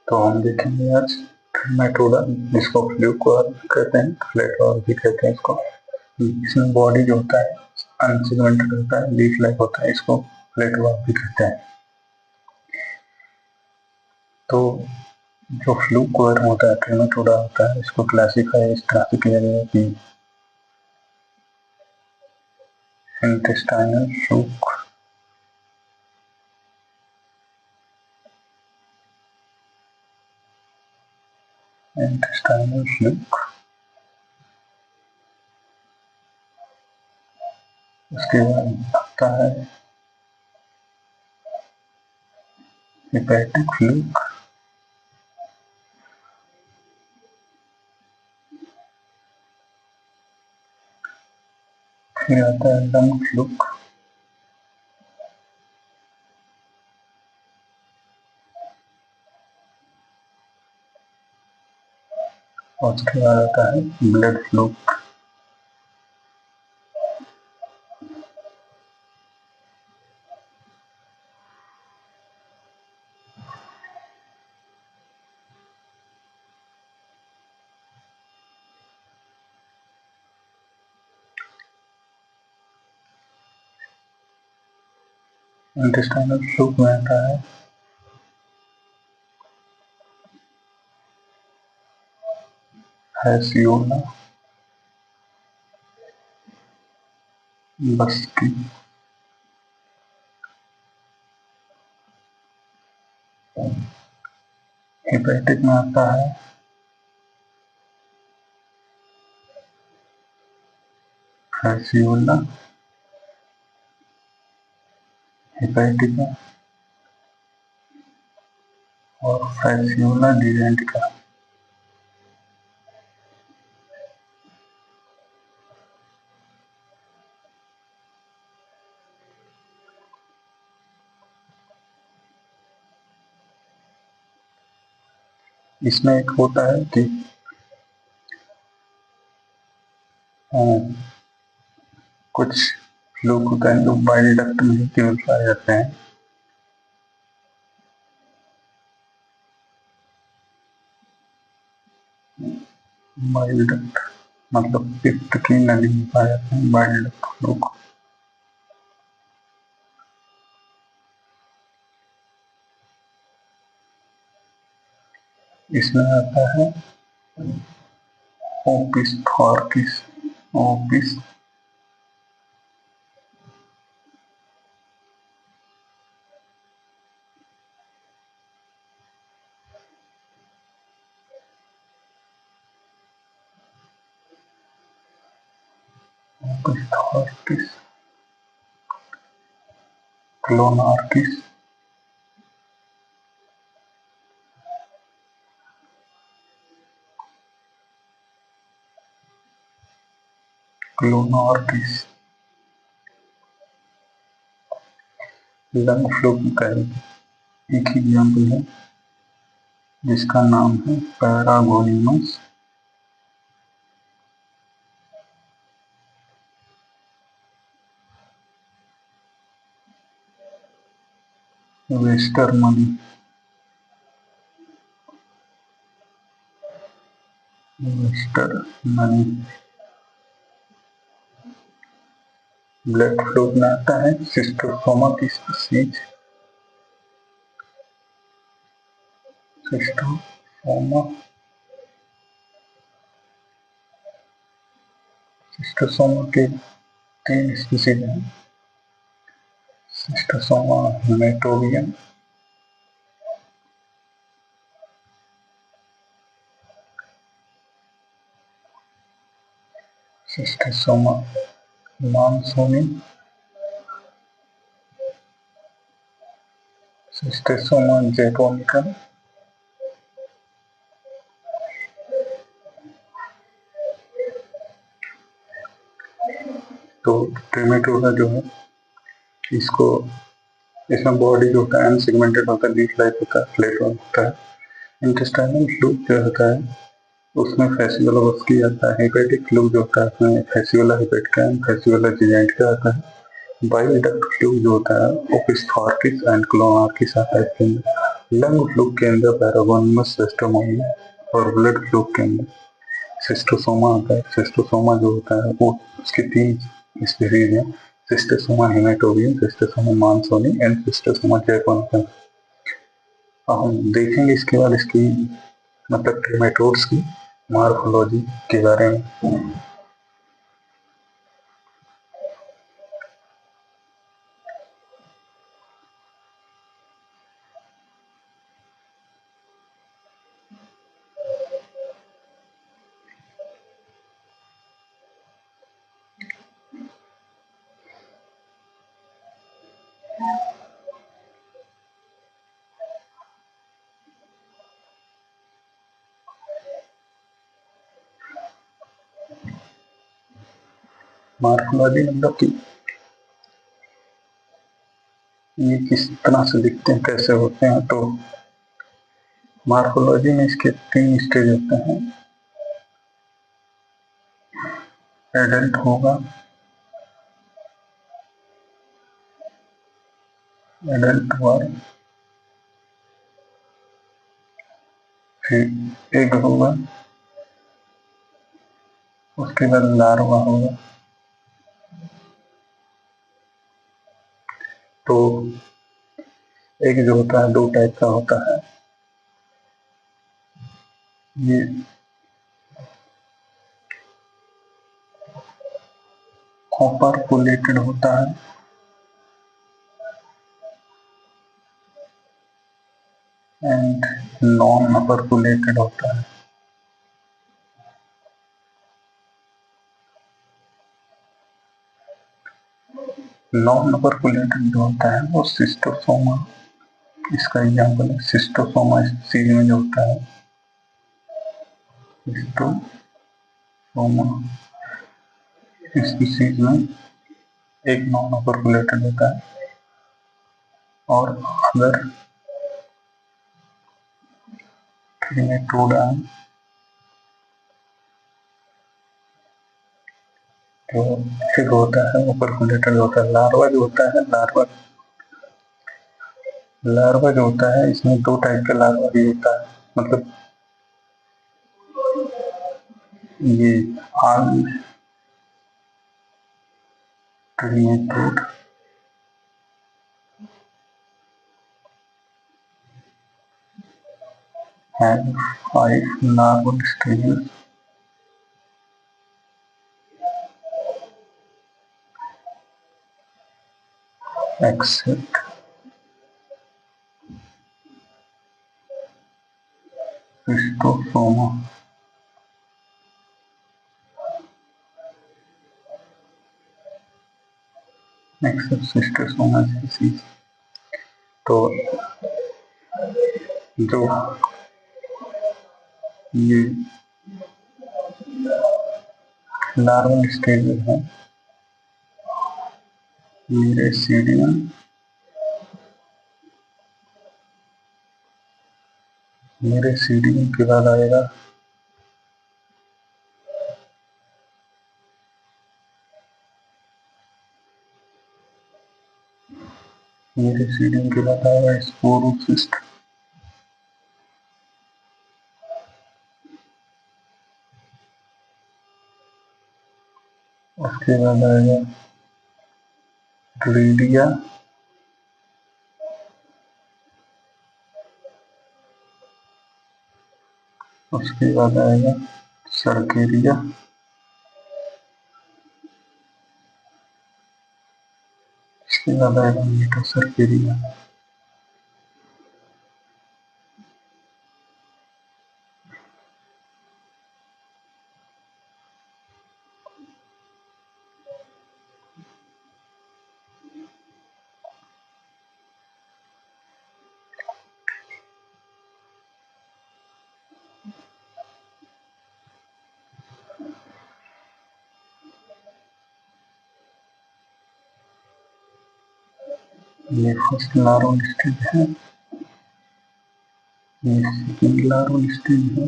तो हम देखेंगे आज ट्रिमेटोडा, जिसको फ्लूक और कहते हैं, फ्लैट और भी कहते हैं इसको। इसमें बॉडी जो होता है अनसेगमेंटेड होता है, लीफ लाइक होता है, इसको फ्लैट और भी कहते हैं। तो जो फ्लूक वर्म होता है, ट्रिमेटोडा होता है, इसको क्लासिफाई इस तरह से किया गया कि इंटेस्टाइनल फ्लूक, इंटेस्टाइनल फ्लूक, उसके बाद आता है हेपेटिक फ्लूक, फिर आता है लंग फ्लूक, और उसके बाद आता है ब्लड फ्लूक। इंटेस्टाइनल फ्लूक में आता है हैसियोला, बस्की, हेपेटिक में आता है हैसियोला, हेपेटिका और फैसियोला डिजेंटिका। इसमें एक होता है कि कुछ लोग होते हैं जो बाइल डक्ट में केवल पाए जाते हैं, बाइल डक्ट मतलब पित्त की नली में पाए जाते हैं बाइल डक्ट लोग। इसमें आता है ओपिस थॉर्किस, ओपिस थॉर्किस, क्लोनार्किस, क्लोनार्किस। लंग फ्लूक का एक ही एग्जाम्पल है जिसका नाम है पैरागोनिमस वेस्टरमनी, वेस्टरमनी। ब्लड फ्लूक में आता है सिस्टोसोमा की स्पीसीज, सिस्टोसोमा, सिस्टोसोमा के 3 स्पीसीज हैं, सिस्टोसोमा हेमेटोबियम, सिस्टोसोमा मानसोनी, सिस्टोसोमा जैपोनिका। तो ट्रिमेटोडा जो है, इसको इसमें बॉडी जो होता है अनसेगमेंटेड होता है, लीफ लाइक होता है, फ्लैट होता है। इंटेस्टाइनल फ्लूक जो होता है उसमें फैसियोला बस्की आता है। हेपेटिक फ्लूक जो होता है उसमें फैसियोला हेपेटिका एंड फैसियोला जिजेंटिका आता है। बाइल डक्ट फ्लूक जो होता है ओपिस थॉर्किस एंड क्लोनार्किस आता है इसके अंदर। लंग फ्लू के अंदर पैरागोनमस सिस्टम और ब्लड फ्लू के अंदर सिस्टोसोमा आता है। सिस्टोसोमा जो होता है वो उसकी 3 स्पीशीज है, सिस्टोसोमा हेमेटोबियम, सिस्टोसोमा मानसोनी एंड सिस्टोसोमा जैकोनिकम। हम देखेंगे इसके बाद इसकी मतलब ट्रेमेटोड्स की मार्फोलॉजी के बारे में। मार्फोलॉजी मतलब कि ये किस तरह से दिखते हैं, कैसे होते हैं। तो मार्फोलॉजी में इसके 3 स्टेज होते हैं। एडल्ट होगा, एडल्ट वर्म, फिर एग होगा, उसके बाद लार्वा होगा। तो एग जो होता है 2 टाइप का होता है। ये ऑपरकुलेटेड होता है एंड नॉन ऑपरकुलेटेड होता है। नॉन ऑपरकुलेटेड जो होता है वो सिस्टोसोमा, इसका एग्जाम्पल है सिस्टोसोमा स्पीसीज में जो होता है। सिस्टोसोमा स्पीसीज में एक नॉन ऑपरकुलेटेड होता है और अगर ट्रिमेटोडा जो एग होता है ऑपरकुलेटेड होता है। लार्वा जो होता है, लार्वा जो होता है इसमें 2 टाइप का लार्वा भी होता है। मतलब ये all trematode have 5 larval stages except schistosoma. Except Schistosoma species. तो जो ये लार्वल स्टेज है मीरेसीडियम, मीरेसीडियम के बाद आएगा मीरेसीडियम के बाद आएगा स्पोरोसिस्ट, उसके बाद आएगा ग्रीडिया, उसके बाद आएगा सर्केरिया, इसके बाद आएगा मेटासर्केरिया। ये फर्स्ट लार्वल स्टेज है, ये सेकेंड लार्वल स्टेज है,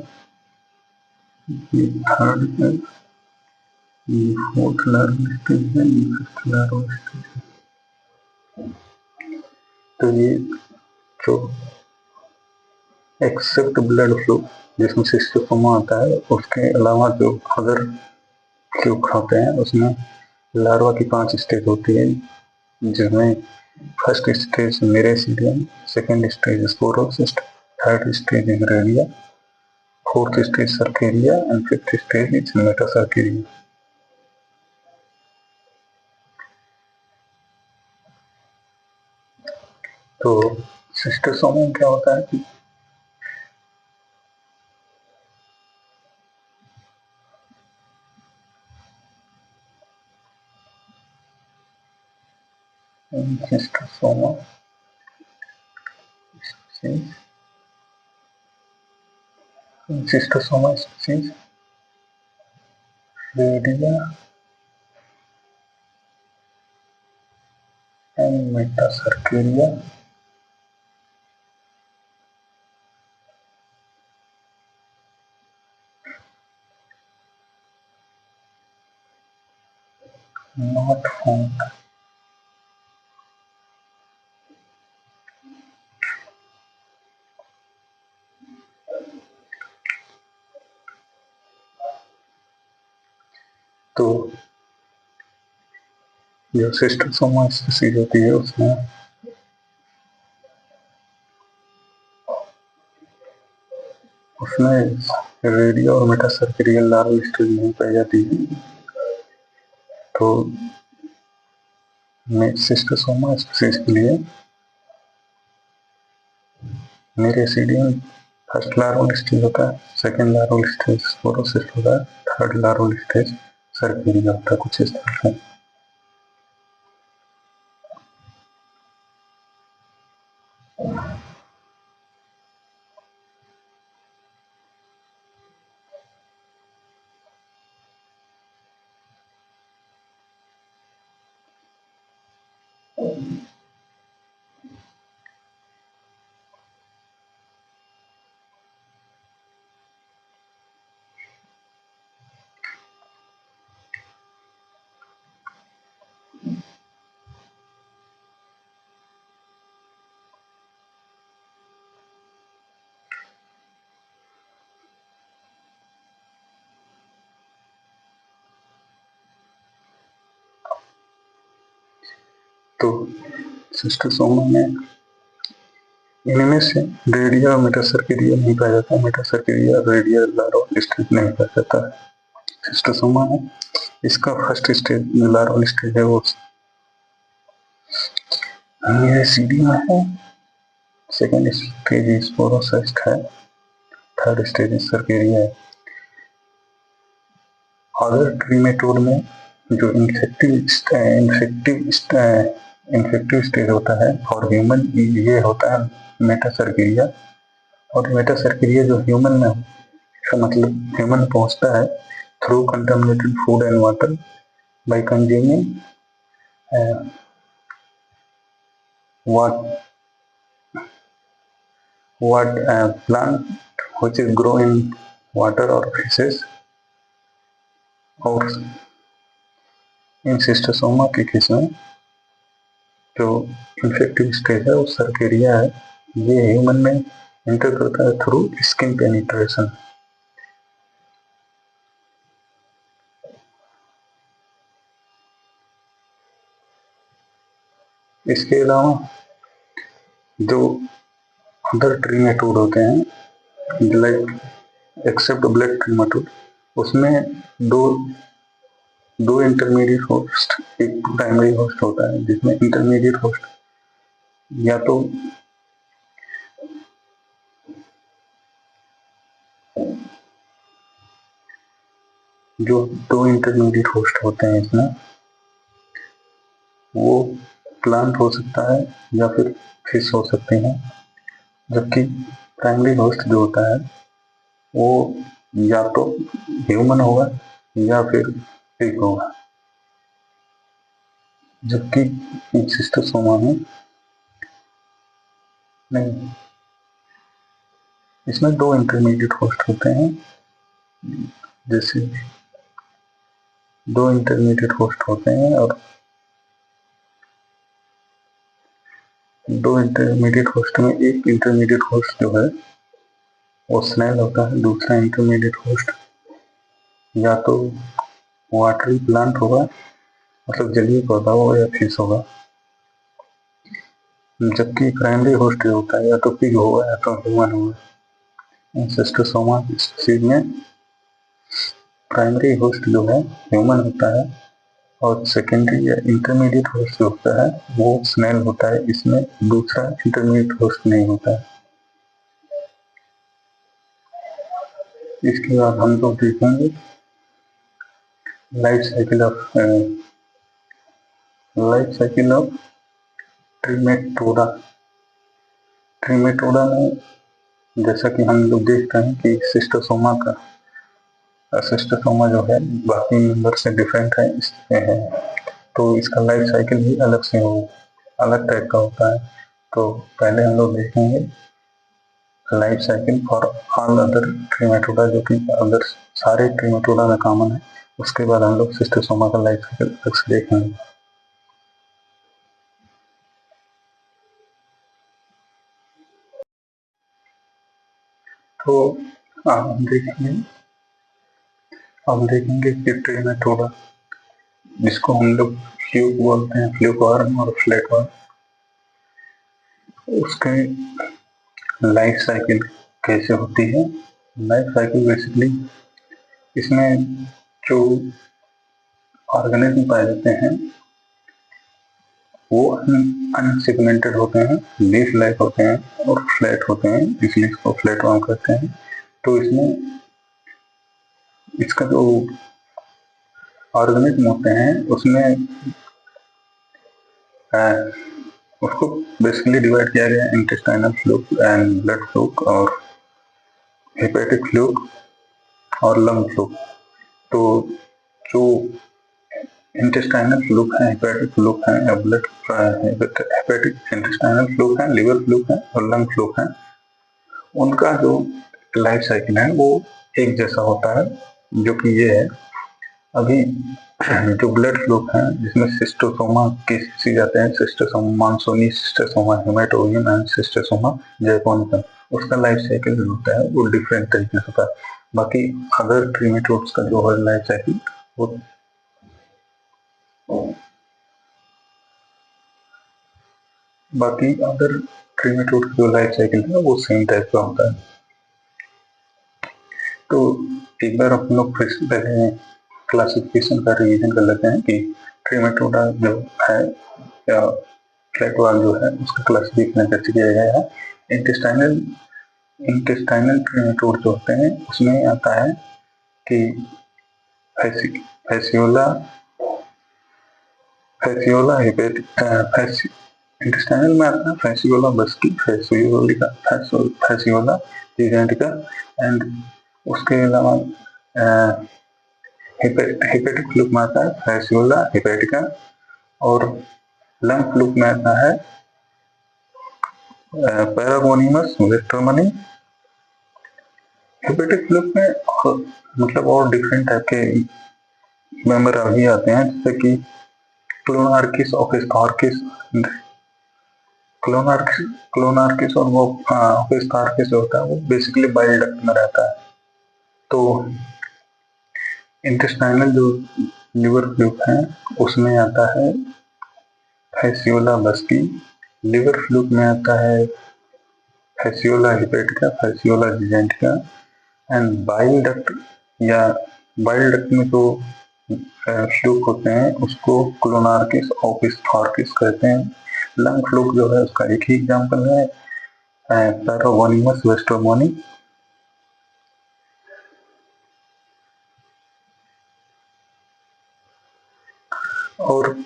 ये थर्ड है, ये फोर्थ लार्वल स्टेज है, ये फिफ्थ लार्वल स्टेज है। तो ये जो एक्सेप्ट ब्लड फ्लो जिसमें सिस्टोसोमा आता है, उसके अलावा जो अदर फ्लू होते हैं उसमें लार्वा की 5 स्टेज होती है, जिसमें first stage miracidium, second stage sporocyst, third stage redia, fourth stage cercaria and fifth stage is metacercaria. तो सिस्टोसोमा में क्या होता है कि Schistosoma Schistosoma species redia and metacercaria not found। तो जो सिस्टोसोमा स्पीसीज होती है उसमें रेडियो और मेटासर्केरियल लार्वल स्टेज नहीं पाई जाती है। तो सिस्टोसोमा स्पीसीज के लिए मेरेसीडियम फर्स्ट लार्वल स्टेज होता है, सेकेंड लार्वल स्टेज स्पोरोसिस्ट होता है, थर्ड लार्वल स्टेज सर्केरिया होता है, कुछ इस तरह से। तो सिस्टोसोमा में इनमें से रेडिया और मेटासर्केरिया नहीं पाया जाता, मेटासर्केरिया रेडिया लार्वल स्टेज नहीं पाया जाता है सिस्टोसोमा में। इसका फर्स्ट स्टेज लार्वल स्टेज है वो मेरेसीडियम है, सेकेंड स्टेज स्पोरोसिस्ट है, थर्ड स्टेज सर्केरिया है। अदर ट्रीमेटोड में जो इन्फेक्टिव स्टेज होता है और ह्यूमन ये होता है मेटासर्केरिया। और मेटासर्केरिया जो ह्यूमन में का मतलब ह्यूमन पहुंचता है through contaminated food and water bye consuming what plant which is grow in water or fishes। और इन सिस्टोसोमा के केस में जो इन्फेक्टिव स्टेज है वो सर्केरिया है, ये ह्यूमन में एंटर करता है थ्रू स्किन पेनिट्रेशन। इसके अलावा जो अदर ट्रीमेटोड होते हैं लाइक एक्सेप्ट ब्लैक ट्रीमेटोड, उसमें दो इंटरमीडिएट होस्ट एक प्राइमरी होस्ट होता है, जिसमें इंटरमीडिएट होस्ट या तो जो दो इंटरमीडिएट होस्ट होते हैं इसमें वो प्लांट हो सकता है या फिर फिश हो सकते हैं, जबकि प्राइमरी होस्ट जो होता है वो या तो ह्यूमन होगा या फिर पिग होगा। जबकि सिस्टोसोमा में नहीं, इसमें दो इंटरमीडिएट होस्ट होते हैं, जैसे दो इंटरमीडिएट होस्ट होते हैं और दो इंटरमीडिएट होस्ट में एक इंटरमीडिएट होस्ट जो है वो स्नेल होता है। दूसरा इंटरमीडिएट होस्ट या तो वाटरी प्लांट होगा, मतलब जलीय पौधा होगा, या फिश होगा। जबकि प्राइमरी होस्ट जो होता है या तो पिग होगा या तो ह्यूमन होगा। शिस्टोसोमा स्पीशीज में प्राइमरी होस्ट जो है ह्यूमन होता है, और सेकेंडरी या इंटरमीडिएट होस्ट जो होता है वो स्नेल होता है। इसमें दूसरा इंटरमीडिएट होस्ट नहीं होता है। इसके बाद हम लोग देखेंगे लाइफ साइकिल ऑफ ट्रिमेटोडा। ट्रिमेटोडा में जैसा कि हम लोग देखते हैं कि शिस्टोसोमा जो है बाकी मेंबर से डिफरेंट है, इसमें है, तो इसका लाइफ साइकिल भी अलग टाइप का होता है। तो पहले हम लोग देखेंगे life cycle for all other trematoda, जो कि अदर सारे ट्रिमेटोडा में कॉमन है। उसके बाद हम लोग शिस्टोसोमा का लाइफ साइकिल अलग से देखेंगे। तो हम देखेंगे कि ट्रिमेटोडा, जिसको हम लोग फ्लूक बोलते हैं, फ्लूकवर्म और फ्लैटवर्म, उसके लाइफ साइकिल कैसे होती है। लाइफ साइकिल बेसिकली इसमें जो ऑर्गेनिज्म पाए जाते हैं वो अनसेगमेंटेड होते हैं, लीफ लाइक होते हैं और फ्लैट होते हैं, इसलिए इसको फ्लैटवर्म कहते हैं। तो इसमें इसका जो ऑर्गेनिज्म होते हैं उसमें उसको बेसिकली डिवाइड किया गया intestinal fluke and blood fluke और हेपेटिक फ्लूक और लंग फ्लूक। तो जो इंटेस्टाइनल फ्लूक है, हेपेटिक फ्लूक है, हेपेटिक इंटेस्टाइनल फ्लूक है, लिवर फ्लूक है और लंग फ्लूक है, उनका जो लाइफ साइकिल है वो एक जैसा होता है, जो कि ये है। अभी जो ब्लड फ्लूक है जिसमें शिस्टोसोमा केसेस जाते हैं, Schistosoma mansoni, Schistosoma haematobium and Schistosoma japonicum, उसका लाइफ साइकिल जो होता है वो डिफरेंट तरीके से होता है। बाकी अदर ट्रिमेटोड्स का जो है लाइफ साइकिल वो बाकी अदर ट्रिमेटोड का जो लाइफ साइकिल है वो सेम टाइप का होता है। तो एक बार हम लोग फिर पहले क्लासिफिकेशन का रिवीजन कर लेते हैं कि ट्रिमेटोडा जो है या फ्लैटवर्म जो है उसका क्लासिफिकेशन कैसे किया गया है। इंटेस्टाइनल ट्रिमेटोड जो होते हैं उसमें आता है कि फैसियोला इंटेस्टाइनल में आता है फैसियोला बस्की, फैसियोला जिगेंटिका एंड उसके अलावा हेपेटिक फ्लूक में आता है फैसियोला हेपेटिका और लंग फ्लूक में आता है पैरागोनिमस वेस्टरमनी। हेपेटिक फ्लूक में मतलब और डिफरेंट टाइप के मेंबर अभी आते हैं, जैसे कि क्लोनार्किस और वो ओकेस्टार्किस होता है, वो बेसिकली बाइल डक्ट में रहता है। तो इंटेस्टाइनल जो लिवर फ्लूक है उसमें आता है फैसियोला बस्की, लिवर फ्लूक में आता है Fasciola hepatica, Fasciola gigantica and bile duct में जो फ्लूक होते हैं उसको क्लोनार्किस ओकेस्टार्किस कहते हैं। लंग फ्लूक जो है उसका एक ही एग्जाम्पल है पैरागोनिमस वेस्टरमनी। और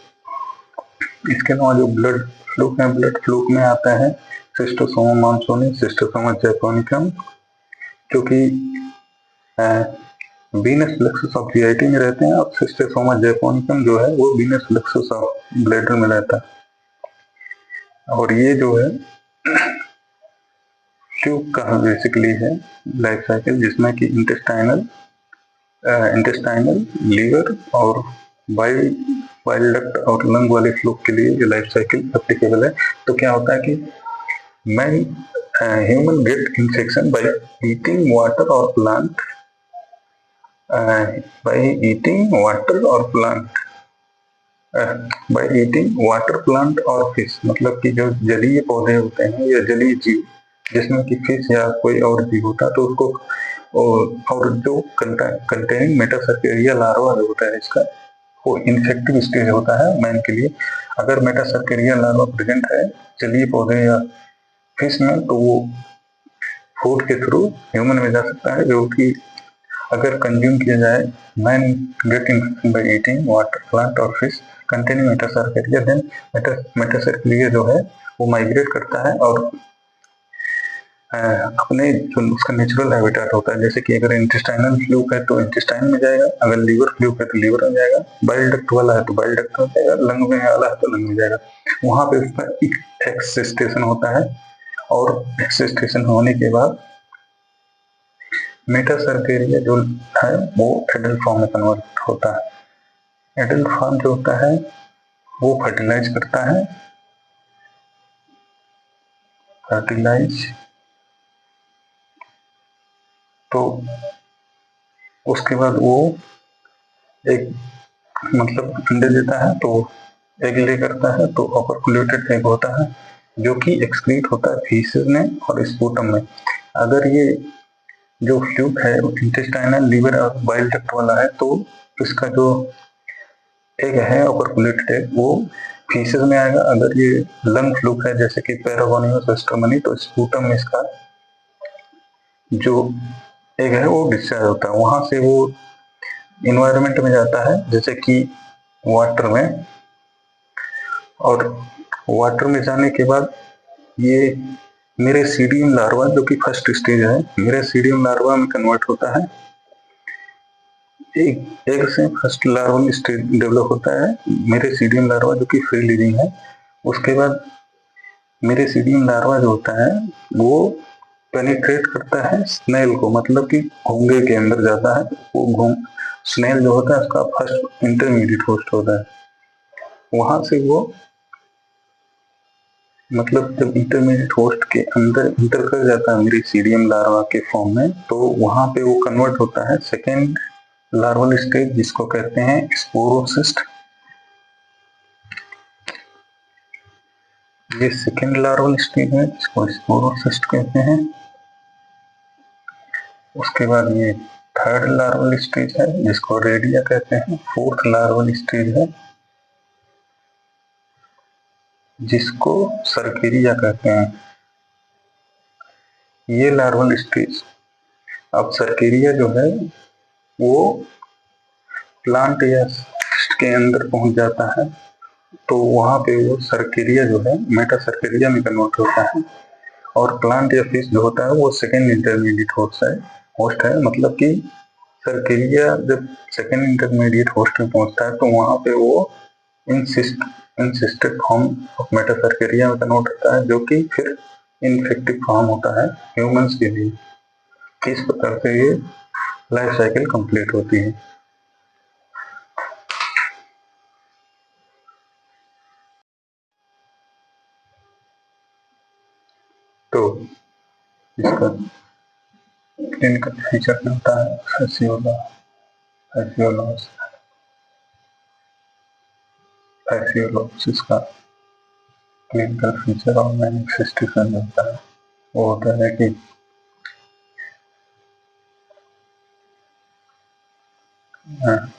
इसके अलावा जो ब्लड फ्लूक है, ब्लड फ्लूक में आता है शिस्टोसोमा मानसोनी, शिस्टोसोमा जैपोनिकम, जो कि वीनस प्लेक्सस ऑफ जीआईटी में रहते हैं, और शिस्टोसोमा जैपोनिकम जो है वो वीनस प्लेक्सस ऑफ ब्लैडर में रहता है। और ये जो है फ्लूक का बेसिकली है लाइफ साइकिल, जिसमें कि इंटेस्टाइनल, लिवर और बाइल डक्ट और लंग वाले फ्लूक के लिए ये लाइफ साइकिल एप्लीकेबल है। तो क्या होता है कि human get infection by eating water or plant, by eating water or plant, bye eating water plant और फिश, मतलब कि जो जलीय पौधे होते हैं या जलीय जीव जिसमें कि फिश या कोई और जीव होता है तो उसको और जो कंटेनिंग मेटासर्केरिया लार्वा जो होता है इसका वो इन्फेक्टिव स्टेज होता है मैन के लिए। अगर मेटासर्केरिया लार्वा प्रेजेंट है जलीय पौधे या फिश में तो वो फूड के थ्रू ह्यूमन में जा सकता है, जो कि अगर कंज्यूम किया जाए man get infection by eating water plant और fish containing metacercaria, then metacercaria जो है वो माइग्रेट करता है और अपने जो उसका नेचुरल हैबिटेट होता है, जैसे कि अगर इंटेस्टाइनल फ्लूक है तो इंटेस्टाइन में जाएगा, अगर लीवर फ्लूक है तो लीवर में जाएगा, बाइल डक्ट वाला है तो बाइल डक्ट में जाएगा, लंग में वाला है तो लंग में जाएगा। वहां पे उसका एक्सेस्टेशन होता है और एक्सेस्टेशन होने के बाद मेटासर्केरिया जो है वो एडल्ट फॉर्म में कन्वर्ट होता है। एडल्ट फॉर्म जो होता है वो फर्टिलाइज करता है, फर्टिलाइज तो उसके बाद वो एक मतलब अंडे देता है तो एग ले करता है तो ओपर्कुलेटेड एग होता है जो कि एक्सक्रीट होता है फीसेस में और स्पूटम में। अगर ये जो फ्लूक है इंटेस्टाइनल लीवर और बाइल डक्ट वाला है तो इसका जो एग है ओपर्कुलेटेड एग वो फीसेस में आएगा। अगर ये लंग फ्लूक है जैसे कि पैरागोनियस एस्ट्रोमनी तो स्पूटम में इसका जो एग है वो डिस्चार्ज होता है, वहां से वो इन्वायरमेंट में जाता है जैसे कि वाटर में, और वाटर में जाने के बाद ये मेरेसीडियम लार्वा जो कि फर्स्ट स्टेज है मेरेसीडियम लार्वा में कन्वर्ट होता है। एग से फर्स्ट लार्वल स्टेज डेवलप होता है मेरेसीडियम लार्वा जो कि फ्री लिविंग है। उसके बाद मेरेसीडियम लार्वा जो होता है वो पेनिट्रेट करता है स्नेल को, मतलब कि घोंगे के अंदर जाता है। वो स्नेल जो होता है उसका फर्स्ट इंटरमीडिएट होस्ट होता है। वहां से वो मतलब जब इंटरमीडिएट होस्ट के अंदर इंटर कर जाता है मेरेसीडियम लार्वा के फॉर्म में तो वहां पे वो कन्वर्ट होता है सेकेंड लार्वल स्टेज जिसको कहते हैं स्पोरोसिस्ट। ये सेकेंड लार्वल स्टेज है जिसको स्पोरोसिस्ट कहते हैं। उसके बाद ये थर्ड लार्वल स्टेज है जिसको रेडिया कहते हैं। फोर्थ लार्वल स्टेज है जिसको सर्केरिया कहते हैं। ये लार्वल स्टेज, अब सर्केरिया जो है वो प्लांट या के अंदर पहुंच जाता है तो वहां पे वो सर्केरिया जो है मेटासर्केरिया में कन्वर्ट होता है, और प्लांट या फिश जो होता है वो सेकेंड इंटरमीडिएट होस्ट है। मतलब कि सर्केरिया जब सेकेंड इंटरमीडिएट होस्ट में पहुंचता है तो वहां पे वो इंसिस्टेड फॉर्म ऑफ मेटासर्केरिया में कन्वर्ट होता है जो कि फिर इन्फेक्टिव फॉर्म होता है ह्यूमंस के लिए। इस प्रकार से ये लाइफ साइकिल कंप्लीट होती है। तो इसका क्लिनिकल फीचर क्या होता है? फैसियोलॉसिस का क्लिनिकल फीचर और मैनिफेस्टेशन होता है वो होता है कि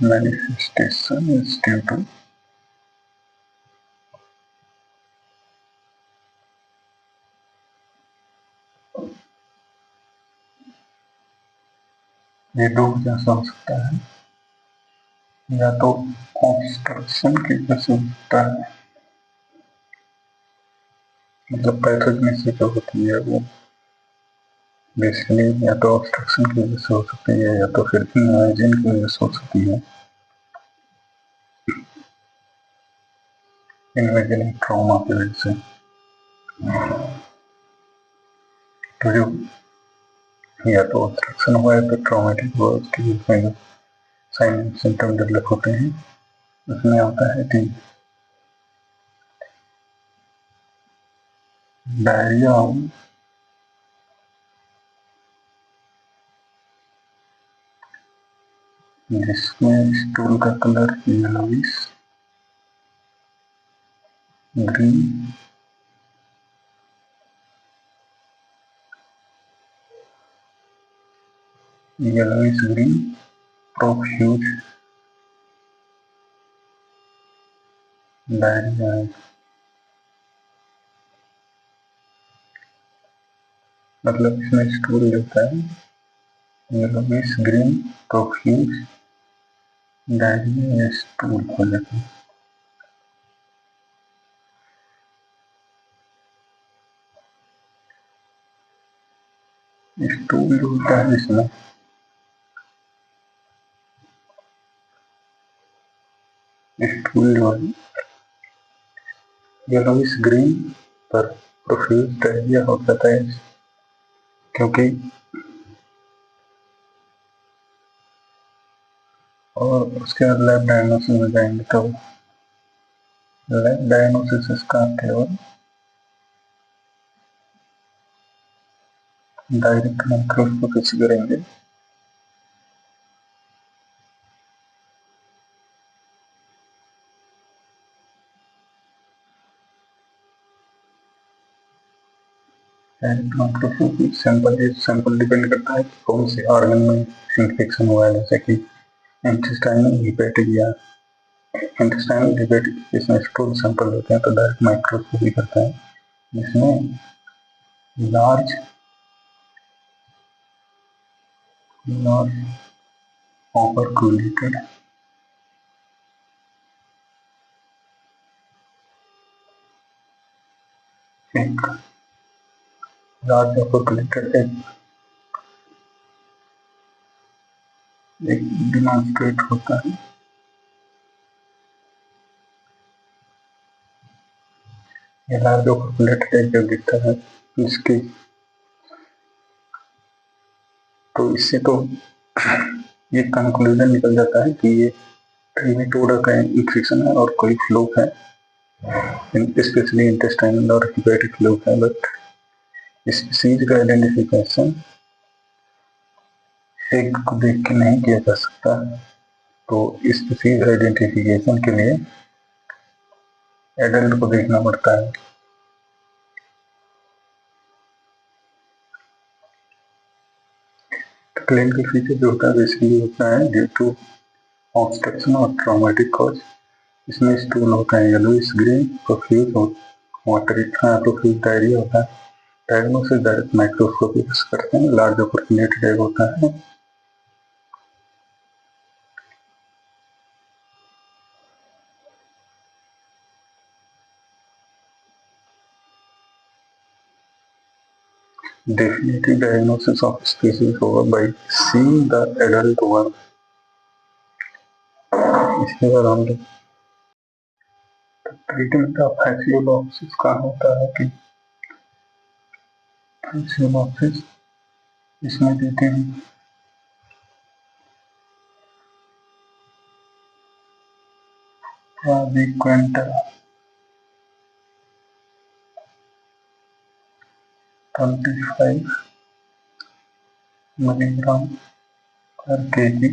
मैनिफेस्टेशन इज ड्यू टू ये दो वजह से हो सकता है, या तो ऑब्स्ट्रक्शन की वजह से हो सकता है, मतलब पैथोजेनेसिस जो होती है वो बेसिकली या तो ऑब्स्ट्रक्शन की वजह से हो सकती है या तो फिर इन्वाइजन की वजह से हो सकती है। इन्वाइजन ट्रॉमा की वजह से तो जो या तो ऑब्स्ट्रक्शन हुआ है तो ट्रॉमेटिक वर्ड के रूप में जो साइन एंड सिम्टम डेवलप होते हैं उसमें आता है कि डायरिया, जिसमें स्टूल का colour yellowish green profuse diarrhoea है। मतलब इसमें स्टूल लेता है येलोइश ग्रीन प्रोफ्यूज डायरिया या स्टूल हो जाता है। स्टूल जो होता है इसमें स्टूल जो है येलोइश ग्रीन पर प्रोफ्यूज डायरिया हो जाता है, क्योंकि और उसके बाद लैब डायग्नोसिस में जाएंगे तो लैब डायग्नोसिस का केवल डायरेक्ट माइक्रोस्कोपी से करेंगे। डायरेक्ट माइक्रोस्कोपी सैंपल डिपेंड करता है कि कौन से ऑर्गन में इन्फेक्शन हुआ है, जैसे कि इंटेस्टाइनल हेपेटिक या इंटेस्टाइनल हेपेटिक, इसमें स्टूल सैंपल होते हैं तो डायरेक्ट माइक्रोस्कोपी करता है, जिसमें लार्ज ओपरक्यूलेटेड एक लार्ज ओपरक्यूलेटेड एक डिमॉन्स्ट्रेट होता है। ये लार्ज ओपरक्यूलेटेड एक जब दिखता है जिसकी, तो इससे तो ये कंक्लूजन निकल जाता है कि ये ट्रीमेटोडा का इन्फेक्शन है और कोई फ्लू है, स्पेशली इंटेस्टाइनल और हेपेटिक फ्लू है। बट स्पीसीज का आइडेंटिफिकेशन एग को देख के नहीं किया जा सकता, तो स्पीसीज आइडेंटिफिकेशन के लिए एडल्ट को देखना पड़ता है। क्लिनिकल फीचर जो होता है बेसिकली होता है ड्यू टू ऑब्स्ट्रक्शन और ट्रॉमेटिक कॉज। इसमें स्टूल होता है yellowish green profuse watery profuse diarrhoea होता है। डायग्नोसिस डायरेक्ट माइक्रोस्कोपी करते हैं, लार्ज ओपरक्यूलेटेड एग होता है। Definitive diagnosis of species होगा by seeing the adult one। इसके बाद हम लोग ट्रीटमेंट ऑफ हैसियोलॉप्सिस का होता है कि हैसियोलॉप्सिस इसमें देते हैं प्राविक्वेंटा 25 मिलीग्राम पर KG.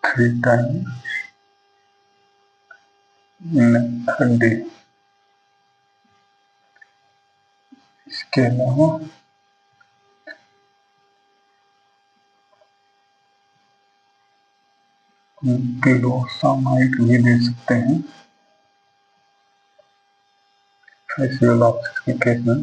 Three time in a day. इसके अलावा ग्लूकोसामाइड भी दे सकते हैं हैसियोलॉप्सिस के केस में।